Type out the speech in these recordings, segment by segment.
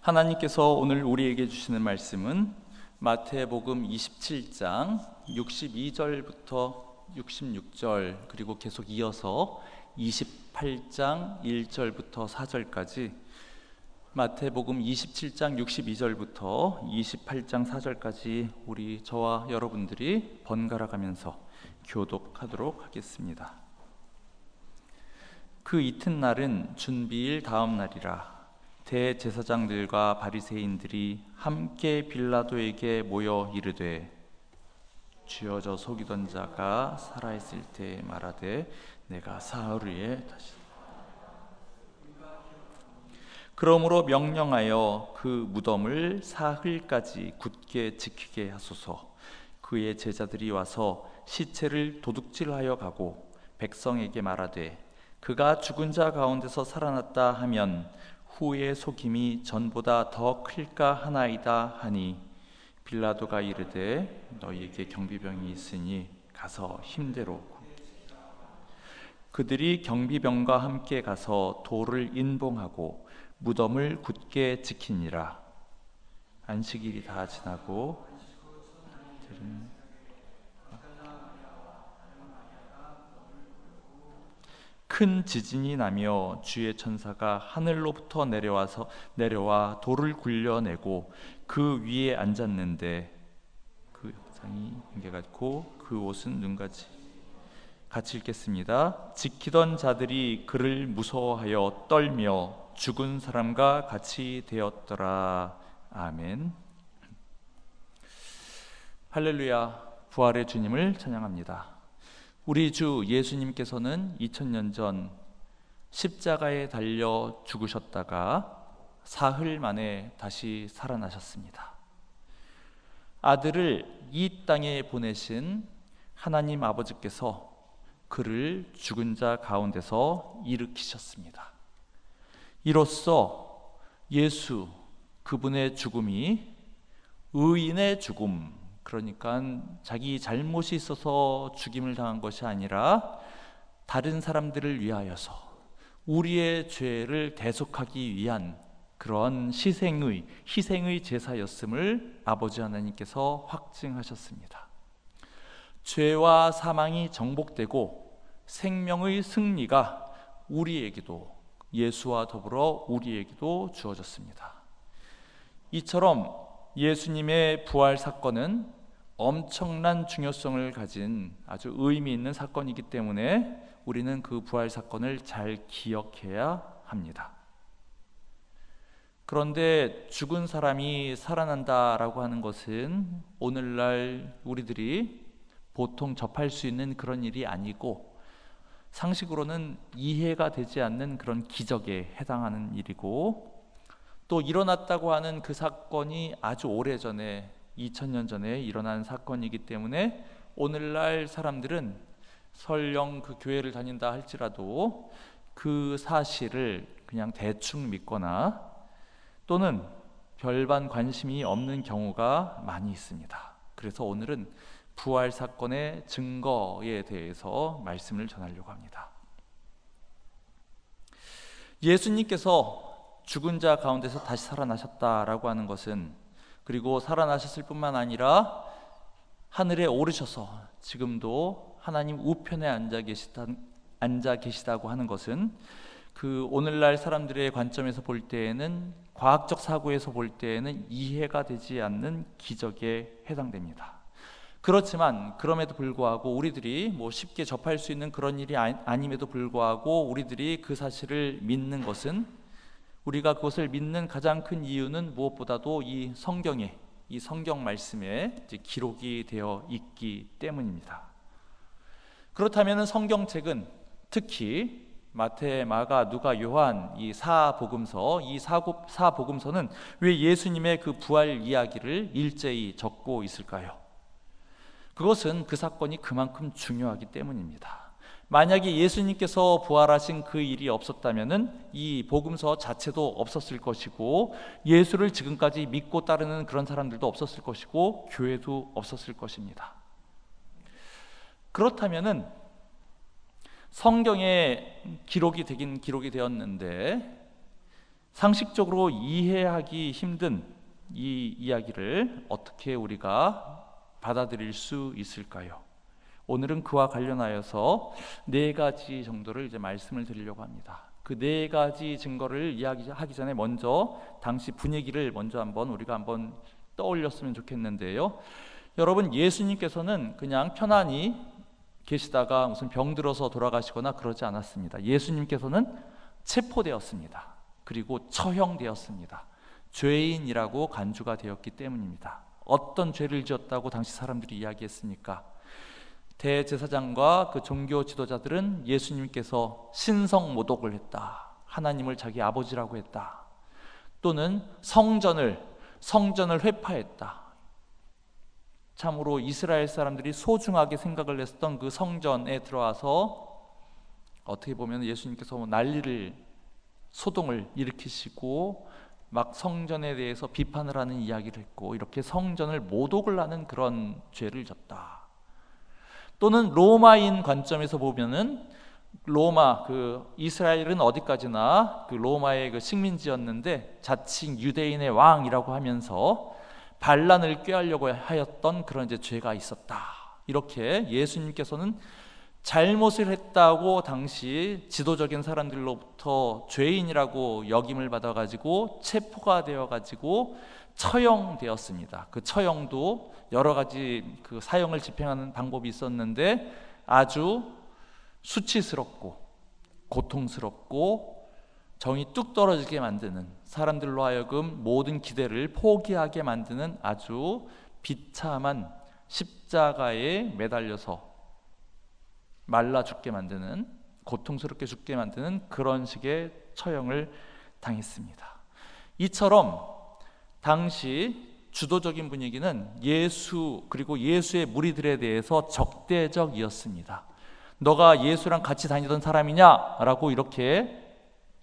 하나님께서 오늘 우리에게 주시는 말씀은 마태복음 27장 62절부터 66절 그리고 계속 이어서 28장 1절부터 4절까지 마태복음 27장 62절부터 28장 4절까지 우리 저와 여러분들이 번갈아 가면서 교독하도록 하겠습니다. 그 이튿날은 준비일 다음 날이라. 대제사장들과 바리새인들이 함께 빌라도에게 모여 이르되 주여 저 속이던 자가 살아있을 때 말하되 내가 사흘 다시 그러므로 명령하여 그 무덤을 사흘까지 굳게 지키게 하소서. 그의 제자들이 와서 시체를 도둑질하여 가고 백성에게 말하되 그가 죽은 자 가운데서 살아났다 하면 후의 속임이 전보다 더 클까 하나이다 하니 빌라도가 이르되 너희에게 경비병이 있으니 가서 힘대로. 그들이 경비병과 함께 가서 돌을 인봉하고 무덤을 굳게 지키니라. 안식일이 다 지나고 큰 지진이 나며 주의 천사가 하늘로부터 내려와 돌을 굴려내고 그 위에 앉았는데 그 형상이 안개같고 그 옷은 눈같이. 같이 읽겠습니다. 지키던 자들이 그를 무서워하여 떨며 죽은 사람과 같이 되었더라. 아멘. 할렐루야. 부활의 주님을 찬양합니다. 우리 주 예수님께서는 2000년 전 십자가에 달려 죽으셨다가 사흘 만에 다시 살아나셨습니다. 아들을 이 땅에 보내신 하나님 아버지께서 그를 죽은 자 가운데서 일으키셨습니다. 이로써 예수 그분의 죽음이 의인의 죽음, 그러니까 자기 잘못이 있어서 죽임을 당한 것이 아니라 다른 사람들을 위하여서 우리의 죄를 대속하기 위한 그런 희생의 제사였음을 아버지 하나님께서 확증하셨습니다. 죄와 사망이 정복되고 생명의 승리가 우리에게도 예수와 더불어 우리에게도 주어졌습니다. 이처럼 예수님의 부활 사건은 엄청난 중요성을 가진 아주 의미 있는 사건이기 때문에 우리는 그 부활 사건을 잘 기억해야 합니다. 그런데 죽은 사람이 살아난다라고 하는 것은 오늘날 우리들이 보통 접할 수 있는 그런 일이 아니고 상식으로는 이해가 되지 않는 그런 기적에 해당하는 일이고, 또 일어났다고 하는 그 사건이 아주 오래전에 2000년 전에 일어난 사건이기 때문에 오늘날 사람들은 설령 그 교회를 다닌다 할지라도 그 사실을 그냥 대충 믿거나 또는 별반 관심이 없는 경우가 많이 있습니다. 그래서 오늘은 부활 사건의 증거에 대해서 말씀을 전하려고 합니다. 예수님께서 죽은 자 가운데서 다시 살아나셨다라고 하는 것은, 그리고 살아나셨을 뿐만 아니라 하늘에 오르셔서 지금도 하나님 우편에 앉아 계시다고 하는 것은 그 오늘날 사람들의 관점에서 볼 때에는, 과학적 사고에서 볼 때에는 이해가 되지 않는 기적에 해당됩니다. 그렇지만 그럼에도 불구하고 우리들이 쉽게 접할 수 있는 그런 일이 아님에도 불구하고 우리들이 그 사실을 믿는 것은, 우리가 그것을 믿는 가장 큰 이유는 무엇보다도 이 성경에, 이 성경 말씀에 기록이 되어 있기 때문입니다. 그렇다면 성경책은 특히 마태, 마가, 누가, 요한 이 사복음서는 왜 예수님의 그 부활 이야기를 일제히 적고 있을까요? 그것은 그 사건이 그만큼 중요하기 때문입니다. 만약에 예수님께서 부활하신 그 일이 없었다면 이 복음서 자체도 없었을 것이고, 예수를 지금까지 믿고 따르는 그런 사람들도 없었을 것이고, 교회도 없었을 것입니다. 그렇다면 성경에 기록이 되었는데 상식적으로 이해하기 힘든 이 이야기를 어떻게 우리가 받아들일 수 있을까요? 오늘은 그와 관련하여서 4가지 정도를 이제 말씀을 드리려고 합니다. 그 4가지 증거를 이야기하기 전에 먼저 당시 분위기를 먼저 우리가 한번 떠올렸으면 좋겠는데요. 여러분, 예수님께서는 그냥 편안히 계시다가 무슨 병들어서 돌아가시거나 그러지 않았습니다. 예수님께서는 체포되었습니다. 그리고 처형되었습니다. 죄인이라고 간주가 되었기 때문입니다. 어떤 죄를 지었다고 당시 사람들이 이야기했습니까? 대제사장과 그 종교 지도자들은 예수님께서 신성 모독을 했다, 하나님을 자기 아버지라고 했다, 또는 성전을 회파했다. 참으로 이스라엘 사람들이 소중하게 생각을 했던 그 성전에 들어와서 어떻게 보면 예수님께서 난리를, 소동을 일으키시고 막 성전에 대해서 비판을 하는 이야기를 했고, 이렇게 성전을 모독을 하는 그런 죄를 졌다. 또는 로마인 관점에서 보면은 이스라엘은 어디까지나 그 로마의 그 식민지였는데 자칭 유대인의 왕이라고 하면서 반란을 꾀하려고 하였던 그런 이제 죄가 있었다. 이렇게 예수님께서는 잘못을 했다고 당시 지도적인 사람들로부터 죄인이라고 역임을 받아가지고 체포가 되어가지고 처형되었습니다. 그 처형도 여러 가지 그 사형을 집행하는 방법이 있었는데 아주 수치스럽고 고통스럽고 정이 뚝 떨어지게 만드는, 사람들로 하여금 모든 기대를 포기하게 만드는 아주 비참한 십자가에 매달려서 말라 죽게 만드는, 고통스럽게 죽게 만드는 그런 식의 처형을 당했습니다. 이처럼 당시 주도적인 분위기는 예수 그리고 예수의 무리들에 대해서 적대적이었습니다. 너가 예수랑 같이 다니던 사람이냐? 라고 이렇게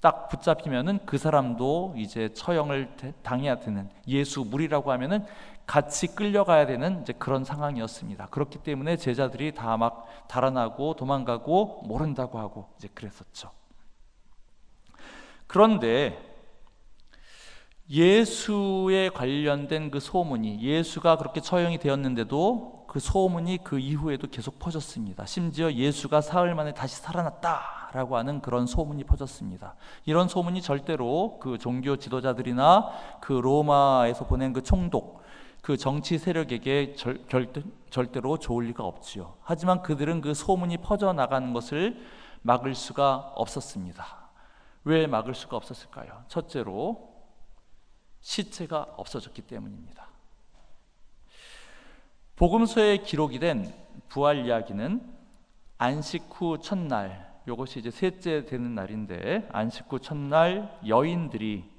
딱 붙잡히면은 그 사람도 이제 처형을 당해야 되는, 예수 무리라고 하면은 같이 끌려가야 되는 이제 그런 상황이었습니다. 그렇기 때문에 제자들이 다 막 달아나고 도망가고 모른다고 하고 이제 그랬었죠. 그런데 예수에 관련된 그 소문이, 예수가 그렇게 처형이 되었는데도 그 소문이 그 이후에도 계속 퍼졌습니다. 심지어 예수가 사흘 만에 다시 살아났다라고 하는 그런 소문이 퍼졌습니다. 이런 소문이 절대로 그 종교 지도자들이나 그 로마에서 보낸 그 총독, 그 정치 세력에게 절대로 좋을 리가 없지요. 하지만 그들은 그 소문이 퍼져나가는 것을 막을 수가 없었습니다. 왜 막을 수가 없었을까요? 첫째로 시체가 없어졌기 때문입니다. 복음서에 기록이 된 부활 이야기는 안식 후 첫날, 이것이 이제 셋째 되는 날인데, 안식 후 첫날 여인들이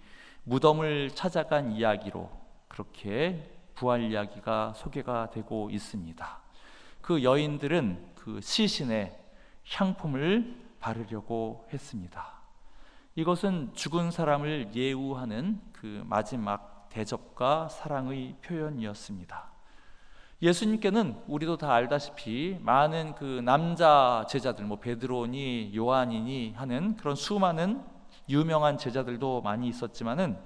무덤을 찾아간 이야기로 그렇게 부활 이야기가 소개가 되고 있습니다. 그 여인들은 그 시신에 향품을 바르려고 했습니다. 이것은 죽은 사람을 예우하는 그 마지막 대접과 사랑의 표현이었습니다. 예수님께는 우리도 다 알다시피 많은 그 남자 제자들, 베드로니 요한이니 하는 그런 수많은 유명한 제자들도 많이 있었지만은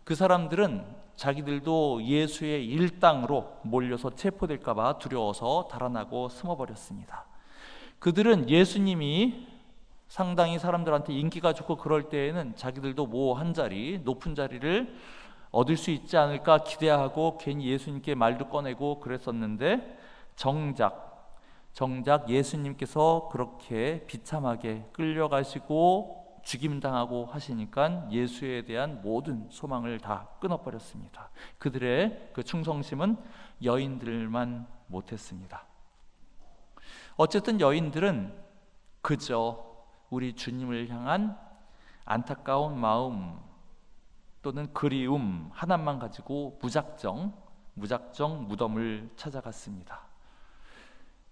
그 사람들은 자기들도 예수의 일당으로 몰려서 체포될까 봐 두려워서 달아나고 숨어버렸습니다. 그들은 예수님이 상당히 사람들한테 인기가 좋고 그럴 때에는 자기들도 한 자리, 높은 자리를 얻을 수 있지 않을까 기대하고 괜히 예수님께 말도 꺼내고 그랬었는데, 정작 예수님께서 그렇게 비참하게 끌려가시고 죽임당하고 하시니까 예수에 대한 모든 소망을 다 끊어버렸습니다. 그들의 그 충성심은 여인들만 못했습니다. 어쨌든 여인들은 그저 우리 주님을 향한 안타까운 마음 또는 그리움 하나만 가지고 무작정 무덤을 찾아갔습니다.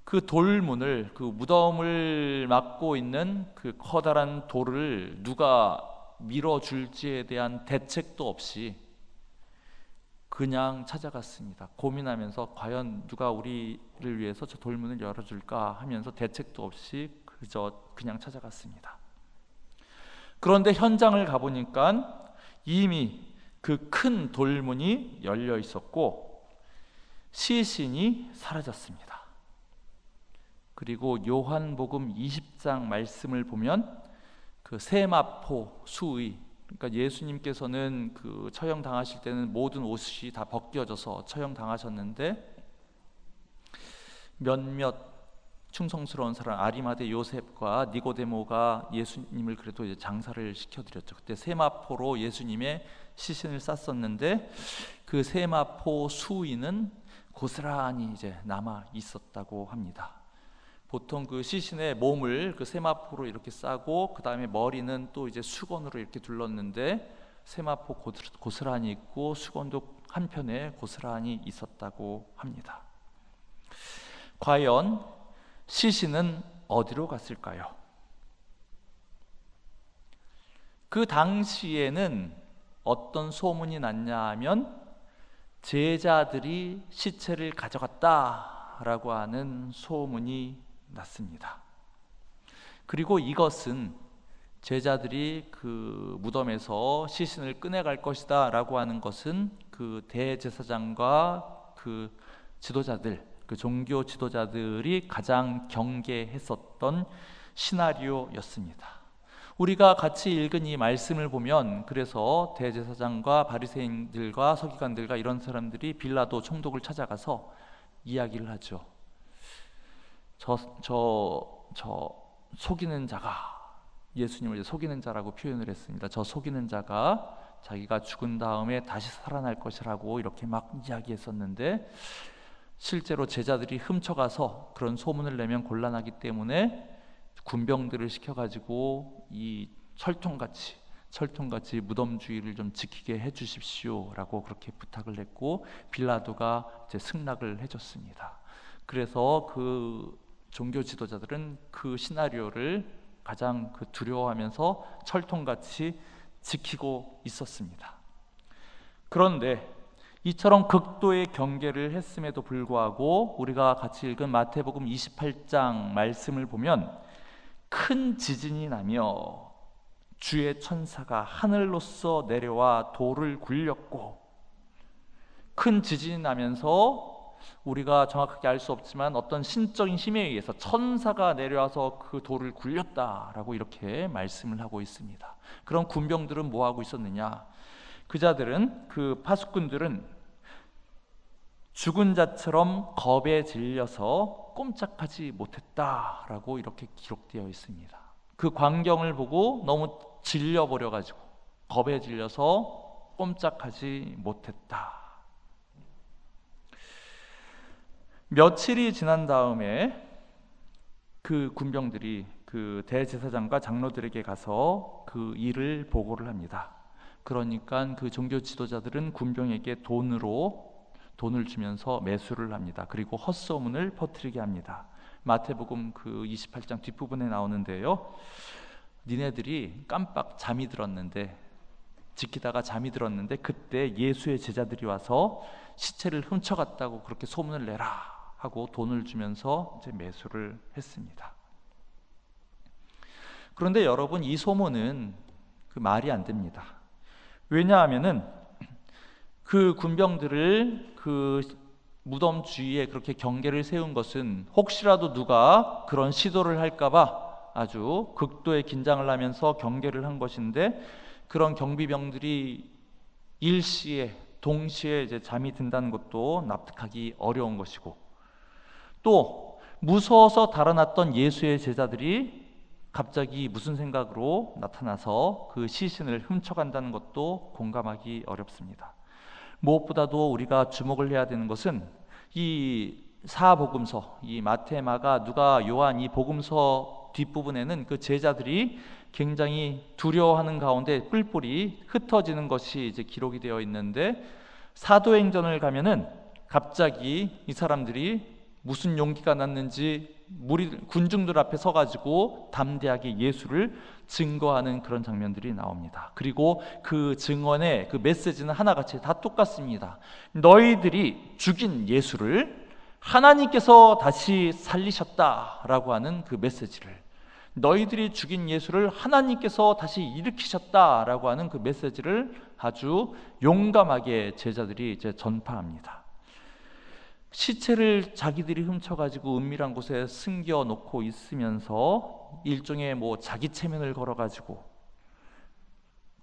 그 돌문을, 그 무덤을 막고 있는 그 커다란 돌을 누가 밀어줄지에 대한 대책도 없이 그냥 찾아갔습니다. 고민하면서 과연 누가 우리를 위해서 저 돌문을 열어줄까 하면서 대책도 없이 그냥 찾아갔습니다. 그런데 현장을 가보니까 이미 그 큰 돌문이 열려 있었고 시신이 사라졌습니다. 그리고 요한복음 20장 말씀을 보면 그 세마포 수의, 그러니까 예수님께서는 그 처형 당하실 때는 모든 옷이 다 벗겨져서 처형 당하셨는데 몇몇 충성스러운 사람 아리마대 요셉과 니고데모가 예수님을 그래도 이제 장사를 시켜드렸죠. 그때 세마포로 예수님의 시신을 쌌었는데 그 세마포 수위는 고스란히 이제 남아 있었다고 합니다. 보통 그 시신의 몸을 그 세마포로 이렇게 싸고 그 다음에 머리는 또 이제 수건으로 이렇게 둘렀는데 세마포 고스란히 있고 수건도 한편에 고스란히 있었다고 합니다. 과연 시신은 어디로 갔을까요? 그 당시에는 어떤 소문이 났냐 하면 제자들이 시체를 가져갔다라고 하는 소문이 났습니다. 그리고 이것은 제자들이 그 무덤에서 시신을 꺼내갈 것이다 라고 하는 것은 그 대제사장과 그 지도자들, 그 종교 지도자들이 가장 경계했었던 시나리오였습니다. 우리가 같이 읽은 이 말씀을 보면 그래서 대제사장과 바리새인들과 서기관들과 이런 사람들이 빌라도 총독을 찾아가서 이야기를 하죠. 저 속이는 자가, 예수님을 이제 속이는 자라고 표현을 했습니다. 저 속이는 자가 자기가 죽은 다음에 다시 살아날 것이라고 이렇게 막 이야기했었는데 실제로 제자들이 훔쳐가서 그런 소문을 내면 곤란하기 때문에 군병들을 시켜가지고 이 철통같이 무덤 주의를 좀 지키게 해주십시오라고 그렇게 부탁을 했고 빌라도가 이제 승낙을 해줬습니다. 그래서 그 종교 지도자들은 그 시나리오를 가장 그 두려워하면서 철통같이 지키고 있었습니다. 그런데 이처럼 극도의 경계를 했음에도 불구하고 우리가 같이 읽은 마태복음 28장 말씀을 보면 큰 지진이 나며 주의 천사가 하늘로서 내려와 돌을 굴렸고, 큰 지진이 나면서 우리가 정확하게 알 수 없지만 어떤 신적인 힘에 의해서 천사가 내려와서 그 돌을 굴렸다라고 이렇게 말씀을 하고 있습니다. 그럼 군병들은 뭐 하고 있었느냐? 그자들은, 그 파수꾼들은 죽은 자처럼 겁에 질려서 꼼짝하지 못했다라고 이렇게 기록되어 있습니다. 그 광경을 보고 너무 질려버려가지고 겁에 질려서 꼼짝하지 못했다. 며칠이 지난 다음에 그 군병들이 그 대제사장과 장로들에게 가서 그 일을 보고를 합니다. 그러니까 그 종교 지도자들은 군병에게 돈을 주면서 매수를 합니다. 그리고 헛소문을 퍼뜨리게 합니다. 마태복음 그 28장 뒷부분에 나오는데요, 니네들이 깜빡 잠이 들었는데, 지키다가 잠이 들었는데 그때 예수의 제자들이 와서 시체를 훔쳐갔다고 그렇게 소문을 내라 하고 돈을 주면서 이제 매수를 했습니다. 그런데 여러분, 이 소문은 그 말이 안 됩니다. 왜냐하면은 그 군병들을 그 무덤 주위에 그렇게 경계를 세운 것은 혹시라도 누가 그런 시도를 할까봐 아주 극도의 긴장을 하면서 경계를 한 것인데, 그런 경비병들이 일시에 동시에 이제 잠이 든다는 것도 납득하기 어려운 것이고, 또 무서워서 달아났던 예수의 제자들이 갑자기 무슨 생각으로 나타나서 그 시신을 훔쳐간다는 것도 공감하기 어렵습니다. 무엇보다도 우리가 주목을 해야 되는 것은 이 사복음서, 이 마태, 마가, 누가, 요한 이 복음서 뒷부분에는 그 제자들이 굉장히 두려워하는 가운데 뿔뿔이 흩어지는 것이 이제 기록이 되어 있는데, 사도행전을 가면은 갑자기 이 사람들이 무슨 용기가 났는지 군중들 앞에 서가지고 담대하게 예수를 증거하는 그런 장면들이 나옵니다. 그리고 그 증언의 그 메시지는 하나같이 다 똑같습니다. 너희들이 죽인 예수를 하나님께서 다시 살리셨다라고 하는 그 메시지를, 너희들이 죽인 예수를 하나님께서 다시 일으키셨다라고 하는 그 메시지를 아주 용감하게 제자들이 이제 전파합니다. 시체를 자기들이 훔쳐가지고 은밀한 곳에 숨겨놓고 있으면서 일종의 자기 체면을 걸어가지고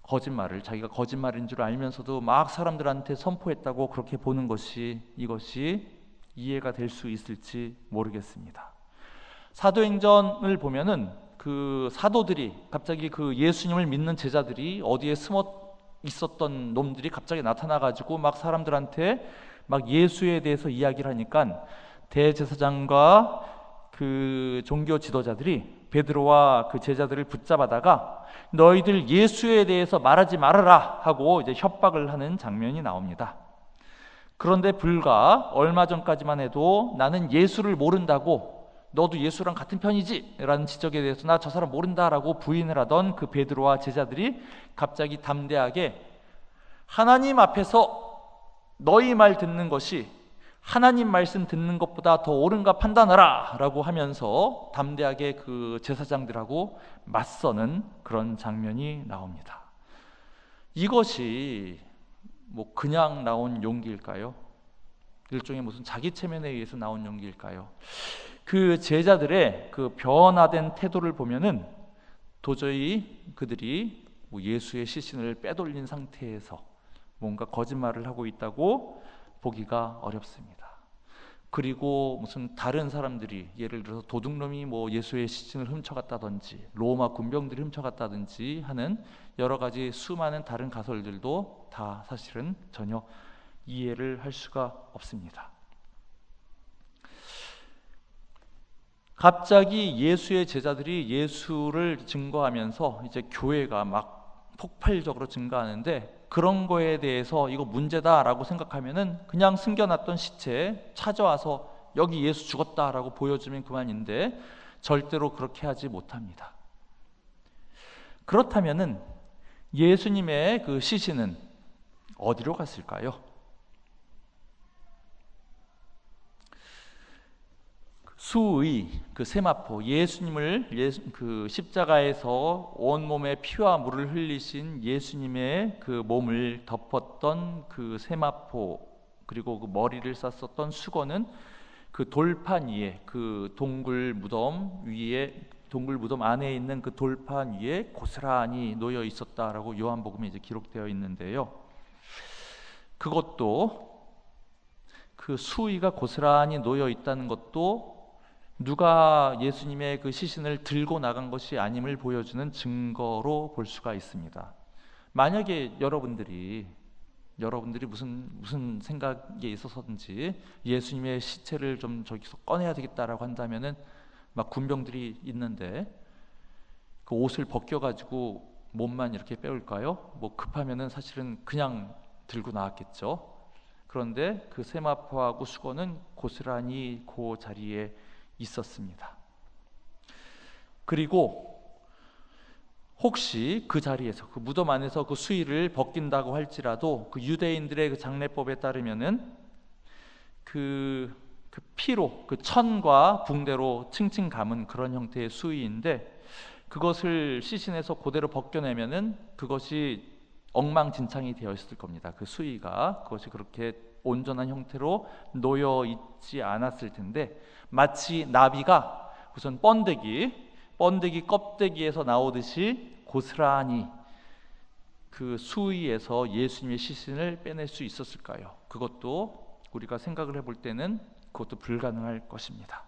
거짓말을, 자기가 거짓말인 줄 알면서도 막 사람들한테 선포했다고 그렇게 보는 것이, 이것이 이해가 될 수 있을지 모르겠습니다. 사도행전을 보면은 그 사도들이 갑자기 그 예수님을 믿는 제자들이 어디에 숨어 있었던 놈들이 갑자기 나타나가지고 막 사람들한테 막 예수에 대해서 이야기를 하니까 대제사장과 그 종교 지도자들이 베드로와 그 제자들을 붙잡아다가 너희들 예수에 대해서 말하지 말아라 하고 이제 협박을 하는 장면이 나옵니다. 그런데 불과 얼마 전까지만 해도 나는 예수를 모른다고, 너도 예수랑 같은 편이지? 라는 지적에 대해서 나 저 사람 모른다라고 부인을 하던 그 베드로와 제자들이 갑자기 담대하게 하나님 앞에서 너희 말 듣는 것이 하나님 말씀 듣는 것보다 더 옳은가 판단하라 라고 하면서 담대하게 그 제사장들하고 맞서는 그런 장면이 나옵니다. 이것이 그냥 나온 용기일까요? 일종의 무슨 자기 체면에 의해서 나온 용기일까요? 그 제자들의 그 변화된 태도를 보면은 도저히 그들이 예수의 시신을 빼돌린 상태에서 뭔가 거짓말을 하고 있다고 보기가 어렵습니다. 그리고 무슨 다른 사람들이, 예를 들어서 도둑놈이 예수의 시신을 훔쳐갔다든지 로마 군병들이 훔쳐갔다든지 하는 여러 가지 수많은 다른 가설들도 다 사실은 전혀 이해를 할 수가 없습니다. 갑자기 예수의 제자들이 예수를 증거하면서 이제 교회가 막 폭발적으로 증가하는데, 그런 거에 대해서 이거 문제다라고 생각하면은 그냥 숨겨놨던 시체 찾아와서 여기 예수 죽었다라고 보여주면 그만인데 절대로 그렇게 하지 못합니다. 그렇다면은 예수님의 그 시신은 어디로 갔을까요? 수의 그 세마포, 예수님을 그 십자가에서 온몸에 피와 물을 흘리신 예수님의 그 몸을 덮었던 그 세마포, 그리고 그 머리를 쌌었던 수건은 그 돌판 위에, 그 동굴 무덤 위에, 동굴 무덤 안에 있는 그 돌판 위에 고스란히 놓여 있었다라고 요한복음에 이제 기록되어 있는데요. 그것도 그 수의가 고스란히 놓여 있다는 것도 누가 예수님의 그 시신을 들고 나간 것이 아님을 보여주는 증거로 볼 수가 있습니다. 만약에 여러분들이 무슨 생각에 있어서든지 예수님의 시체를 좀 저기서 꺼내야 되겠다라고 한다면은 막 군병들이 있는데 그 옷을 벗겨가지고 몸만 이렇게 빼올까요? 급하면은 사실은 그냥 들고 나왔겠죠. 그런데 그 세마포하고 수건은 고스란히 그 자리에 있었습니다. 그리고 혹시 그 자리에서, 그 무덤 안에서 그 수의를 벗긴다고 할지라도 그 유대인들의 그 장례법에 따르면은 그 피로, 그 천과 붕대로 층층 감은 그런 형태의 수의인데, 그것을 시신에서 그대로 벗겨내면은 그것이 엉망진창이 되어 있을 겁니다. 그 수의가 그것이 그렇게 온전한 형태로 놓여 있지 않았을 텐데, 마치 나비가 우선 번데기 껍데기에서 나오듯이 고스란히 그 수의에서 예수님의 시신을 빼낼 수 있었을까요? 그것도 우리가 생각을 해볼 때는 그것도 불가능할 것입니다.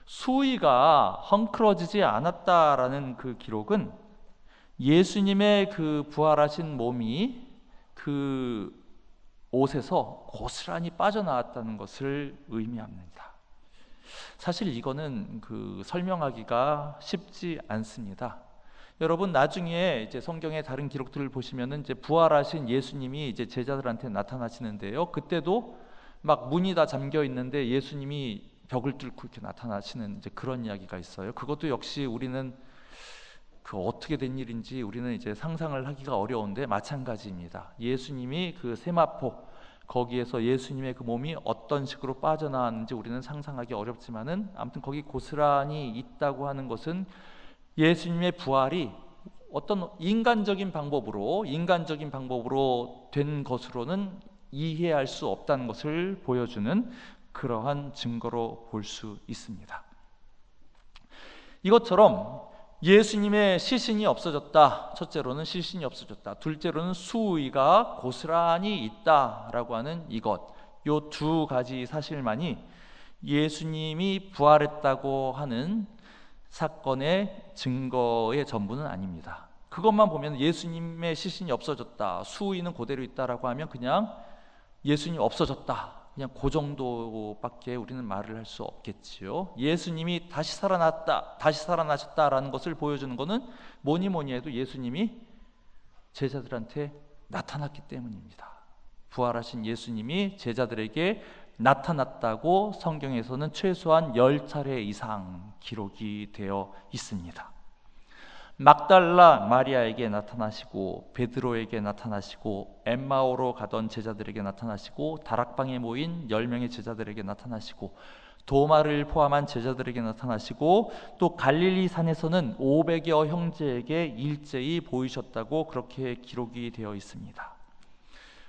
수의가 헝클어지지 않았다라는 그 기록은 예수님의 그 부활하신 몸이 그 옷에서 고스란히 빠져나왔다는 것을 의미합니다. 사실 이거는 그 설명하기가 쉽지 않습니다. 여러분 나중에 이제 성경의 다른 기록들을 보시면은 이제 부활하신 예수님이 이제 제자들한테 나타나시는데요. 그때도 막 문이 다 잠겨 있는데 예수님이 벽을 뚫고 이렇게 나타나시는 이제 그런 이야기가 있어요. 그것도 역시 우리는 그 어떻게 된 일인지 우리는 이제 상상을 하기가 어려운데 마찬가지입니다. 예수님이 그 세마포, 거기에서 예수님의 그 몸이 어떤 식으로 빠져나왔는지 우리는 상상하기 어렵지만은 아무튼 거기 고스란히 있다고 하는 것은 예수님의 부활이 어떤 인간적인 방법으로 된 것으로는 이해할 수 없다는 것을 보여주는 그러한 증거로 볼 수 있습니다. 이것처럼 예수님의 시신이 없어졌다. 첫째로는 시신이 없어졌다. 둘째로는 수의가 고스란히 있다라고 하는 이것, 요 두 가지 사실만이 예수님이 부활했다고 하는 사건의 증거의 전부는 아닙니다. 그것만 보면 예수님의 시신이 없어졌다, 수의는 그대로 있다라고 하면 그냥 예수님이 없어졌다, 그냥 그 정도밖에 우리는 말을 할 수 없겠지요. 예수님이 다시 살아나셨다라는 것을 보여주는 것은 뭐니 해도 예수님이 제자들한테 나타났기 때문입니다. 부활하신 예수님이 제자들에게 나타났다고 성경에서는 최소한 10차례 이상 기록이 되어 있습니다. 막달라 마리아에게 나타나시고, 베드로에게 나타나시고, 엠마오로 가던 제자들에게 나타나시고, 다락방에 모인 10명의 제자들에게 나타나시고, 도마를 포함한 제자들에게 나타나시고, 또 갈릴리 산에서는 500여 형제에게 일제히 보이셨다고 그렇게 기록이 되어 있습니다.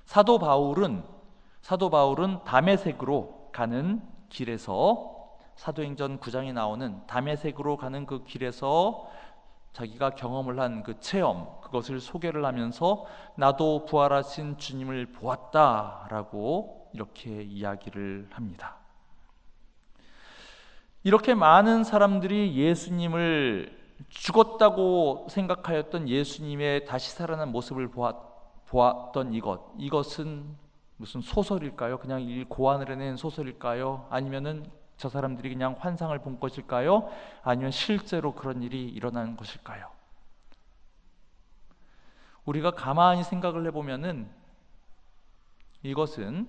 사도 바울은 다메섹으로 가는 길에서, 사도행전 9장에 나오는 다메섹으로 가는 그 길에서 자기가 경험을 한 그 체험, 그것을 소개를 하면서 나도 부활하신 주님을 보았다라고 이렇게 이야기를 합니다. 이렇게 많은 사람들이 예수님을 죽었다고 생각하였던 예수님의 다시 살아난 모습을 보았던 이것은 무슨 소설일까요? 그냥 이 고안을 해낸 소설일까요? 아니면은 저 사람들이 그냥 환상을 본 것일까요? 아니면 실제로 그런 일이 일어난 것일까요? 우리가 가만히 생각을 해보면은 이것은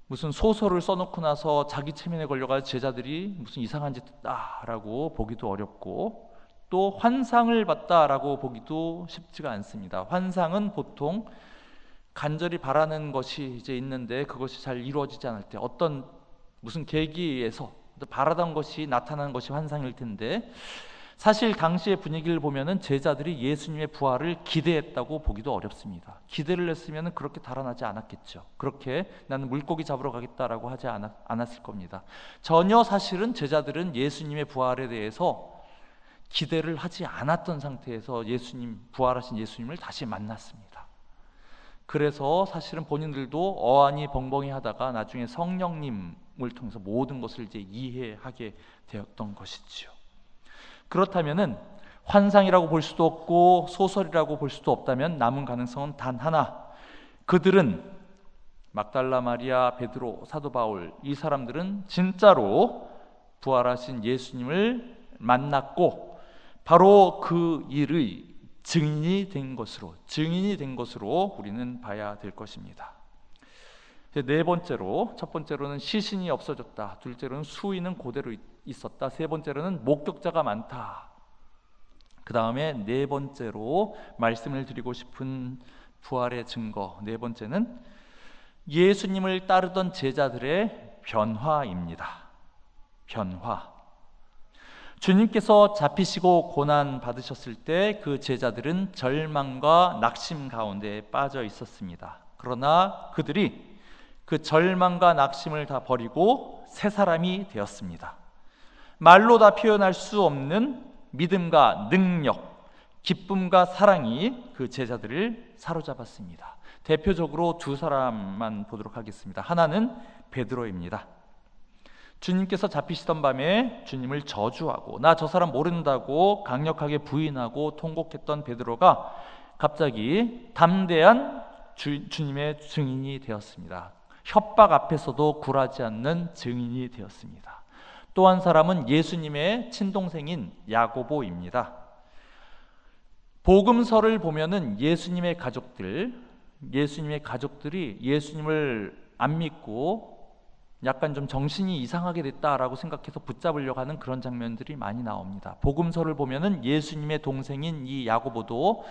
무슨 소설을 써놓고 나서 자기 체면에 걸려가지고 제자들이 무슨 이상한 짓 했다라고 보기도 어렵고, 또 환상을 봤다라고 보기도 쉽지가 않습니다. 환상은 보통 간절히 바라는 것이 이제 있는데 그것이 잘 이루어지지 않을 때, 어떤 무슨 계기에서 바라던 것이 나타나는 것이 환상일 텐데, 사실 당시의 분위기를 보면은 제자들이 예수님의 부활을 기대했다고 보기도 어렵습니다. 기대를 했으면 그렇게 달아나지 않았겠죠. 그렇게 나는 물고기 잡으러 가겠다라고 하지 않았을 겁니다. 전혀 사실은 제자들은 예수님의 부활에 대해서 기대를 하지 않았던 상태에서 부활하신 예수님을 다시 만났습니다. 그래서 사실은 본인들도 어안이 벙벙이 하다가 나중에 성령님을 통해서 모든 것을 이제 이해하게 되었던 것이지요. 그렇다면은 환상이라고 볼 수도 없고 소설이라고 볼 수도 없다면 남은 가능성은 단 하나. 그들은, 막달라 마리아, 베드로, 사도 바울, 이 사람들은 진짜로 부활하신 예수님을 만났고 바로 그 일의 증인이 된 것으로 우리는 봐야 될 것입니다. 네 번째로, 첫 번째로는 시신이 없어졌다, 둘째로는 수의는 그대로 있었다, 세 번째로는 목격자가 많다. 그 다음에 네 번째로 말씀을 드리고 싶은 부활의 증거, 네 번째는 예수님을 따르던 제자들의 변화입니다. 변화. 주님께서 잡히시고 고난 받으셨을 때 그 제자들은 절망과 낙심 가운데 빠져 있었습니다. 그러나 그들이 그 절망과 낙심을 다 버리고 새 사람이 되었습니다. 말로 다 표현할 수 없는 믿음과 능력, 기쁨과 사랑이 그 제자들을 사로잡았습니다. 대표적으로 두 사람만 보도록 하겠습니다. 하나는 베드로입니다. 주님께서 잡히시던 밤에 주님을 저주하고 나 저 사람 모른다고 강력하게 부인하고 통곡했던 베드로가 갑자기 담대한 주님의 증인이 되었습니다. 협박 앞에서도 굴하지 않는 증인이 되었습니다. 또 한 사람은 예수님의 친동생인 야고보입니다. 복음서를 보면은 예수님의 가족들이 예수님을 안 믿고 약간 좀 정신이 이상하게 됐다라고 생각해서 붙잡으려고 하는 그런 장면들이 많이 나옵니다. 복음서를 보면은 예수님의 동생인 이 야고보도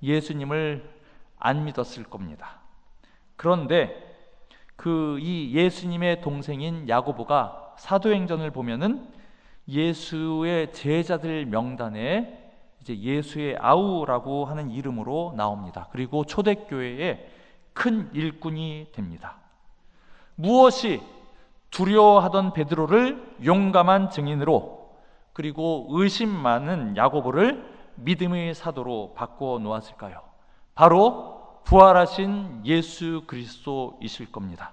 예수님을 안 믿었을 겁니다. 그런데 이 예수님의 동생인 야고보가 사도행전을 보면은 예수의 제자들 명단에 이제 예수의 아우라고 하는 이름으로 나옵니다. 그리고 초대교회의 큰 일꾼이 됩니다. 무엇이 두려워하던 베드로를 용감한 증인으로, 그리고 의심 많은 야고보를 믿음의 사도로 바꿔 놓았을까요? 바로 부활하신 예수 그리스도이실 겁니다.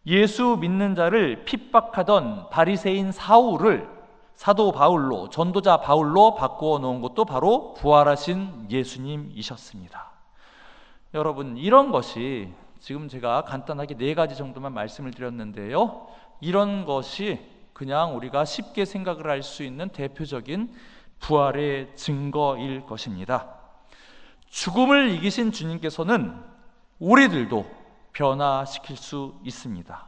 예수 믿는 자를 핍박하던 바리새인 사울을 사도 바울로, 전도자 바울로 바꾸어 놓은 것도 바로 부활하신 예수님이셨습니다. 여러분, 이런 것이 지금 제가 간단하게 4가지 정도만 말씀을 드렸는데요, 이런 것이 그냥 우리가 쉽게 생각을 할 수 있는 대표적인 부활의 증거일 것입니다. 죽음을 이기신 주님께서는 우리들도 변화시킬 수 있습니다.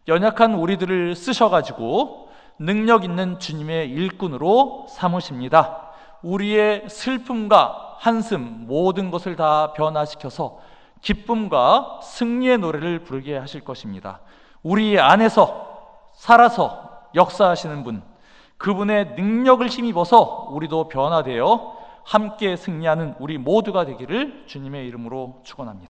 연약한 우리들을 쓰셔가지고 능력 있는 주님의 일꾼으로 삼으십니다. 우리의 슬픔과 한숨 모든 것을 다 변화시켜서 기쁨과 승리의 노래를 부르게 하실 것입니다. 우리 안에서 살아서 역사하시는 분, 그분의 능력을 힘입어서 우리도 변화되어 함께 승리하는 우리 모두가 되기를 주님의 이름으로 축원합니다.